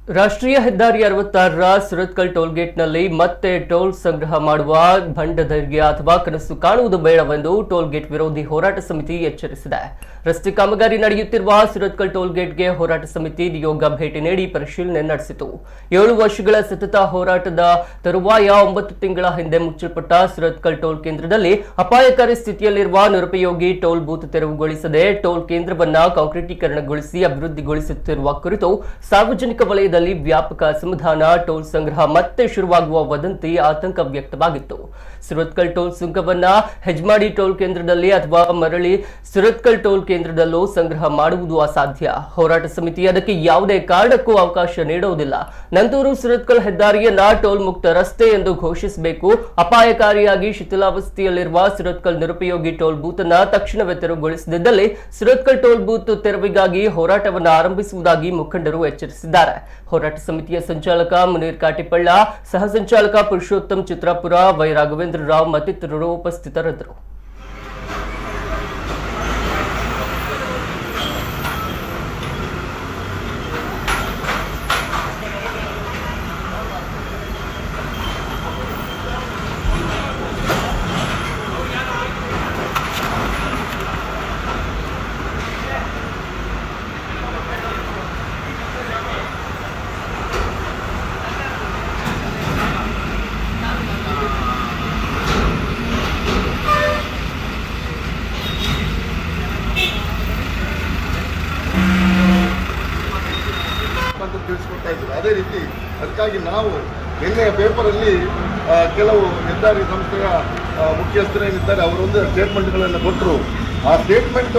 ರಾಷ್ಟ್ರೀಯ ಹೆದ್ದಾರಿ 66ರ ಸುರತ್ಕಲ್ ಟೋಲ್ಗೇಟ್ನಲ್ಲಿ ಮತ್ತೆ ಟೋಲ್ ಸಂಗ್ರಹ ಮಾಡುವ ಭಂಡಧೈರ್ಯ ಅಥವಾ ಕನಸು ಕಾಣುವುದು ಬೇಡವೆಂದು ಟೋಲ್ಗೇಟ್ ವಿರೋಧಿ ಹೋರಾಟ ಸಮಿತಿ ಎಚ್ಚರಿಸಿದೆ. ರಸ್ತೆ ಕಾಮಗಾರಿ ನಡೆಯುತ್ತಿರುವ ಸುರತ್ಕಲ್ ಟೋಲ್ಗೇಟ್ಗೆ ಹೋರಾಟ ಸಮಿತಿ ನಿಯೋಗ ಭೇಟಿ ನೀಡಿ ಪರಿಶೀಲನೆ ನಡೆಸಿತು. 7 ವರ್ಷಗಳ ಸತತ ಹೋರಾಟದ ತರುವಾಯ 9 ತಿಂಗಳ ಹಿಂದೆ ಮುಚ್ಚಲ್ಪಟ್ಟ ಸುರತ್ಕಲ್ ಟೋಲ್ ಕೇಂದ್ರದಲ್ಲಿ ಅಪಾಯಕಾರಿ ಸ್ಥಿತಿಯಲ್ಲಿರುವ ನಿರುಪಯೋಗಿ ಟೋಲ್ ಬೂತ್ ತೆರವುಗೊಳಿಸದೆ ಟೋಲ್ ಕೇಂದ್ರವನ್ನ ಕಾಂಕ್ರೀಟೀಕರಣಗೊಳಿಸಿ ಅಭಿವೃದ್ಧಿಗೊಳಿಸುತ್ತಿರುವ ಕುರಿತು ಸಾರ್ವಜನಿಕ ವಲಯದ ವ್ಯಾಪಕ ಅಸಮಾಧಾನ, ಟೋಲ್ ಸಂಗ್ರಹ ಮತ್ತೆ ಶುರುವಾಗುವ ವದಂತಿ ಆತಂಕ ವ್ಯಕ್ತವಾಗಿತ್ತು. ಸುರತ್ಕಲ್ ಟೋಲ್ ಸುಂಕವನ್ನ ಹೆಜ್ಮಾಡಿ ಟೋಲ್ ಕೇಂದ್ರದಲ್ಲಿ ಅಥವಾ ಮರಳಿ ಸುರತ್ಕಲ್ ಟೋಲ್ ಕೇಂದ್ರದಲ್ಲೂ ಸಂಗ್ರಹ ಮಾಡುವುದು ಅಸಾಧ್ಯ. ಹೋರಾಟ ಸಮಿತಿ ಅದಕ್ಕೆ ಯಾವುದೇ ಕಾರಣಕ್ಕೂ ಅವಕಾಶ ನೀಡುವುದಿಲ್ಲ. ನಂತೂರು ಸುರತ್ಕಲ್ ಹೆದ್ದಾರಿಯನ್ನ ಟೋಲ್ ಮುಕ್ತ ರಸ್ತೆ ಎಂದು ಘೋಷಿಸಬೇಕು. ಅಪಾಯಕಾರಿಯಾಗಿ ಶಿಥಿಲಾವಸ್ಥೆಯಲ್ಲಿರುವ ಸುರತ್ಕಲ್ ನಿರುಪಯೋಗಿ ಟೋಲ್ ಬೂತ್ ಅನ್ನ ತಕ್ಷಣವೇ ತೆರವುಗೊಳಿಸದಿದ್ದಲ್ಲಿ ಸುರತ್ಕಲ್ ಟೋಲ್ ಬೂತ್ ತೆರವಿಗಾಗಿ ಹೋರಾಟವನ್ನು ಆರಂಭಿಸುವುದಾಗಿ ಮುಖಂಡರು ಎಚ್ಚರಿಸಿದ್ದಾರೆ. ಹೋರಾಟ ಸಮಿತಿಯ ಸಂಚಾಲಕ ಮುನೀರ್ ಕಾಟಿಪಳ್ಳ, ಸಹ ಸಂಚಾಲಕ ಪುರುಷೋತ್ತಮ್ ಚಿತ್ರಾಪುರ, ವೈ ರಾಘವೇಂದ್ರ ರಾವ್ ಮತ್ತಿತರರು ಉಪಸ್ಥಿತರಿದ್ದರು. ತಿಳಿಸ್ಕೊಡ್ತಾ ಇದ್ರು. ಅದೇ ರೀತಿ ಅದಕ್ಕಾಗಿ ನಾವು ನಿನ್ನೆ ಪೇಪರಲ್ಲಿ ಕೆಲವು ಹೆದ್ದಾರಿ ಸಂಸ್ಥೆಯ ಮುಖ್ಯಸ್ಥರೇನಿದ್ದಾರೆ ಅವರೊಂದು ಸ್ಟೇಟ್ಮೆಂಟ್ಗಳನ್ನು ಕೊಟ್ಟರು. ಆ ಸ್ಟೇಟ್ಮೆಂಟ್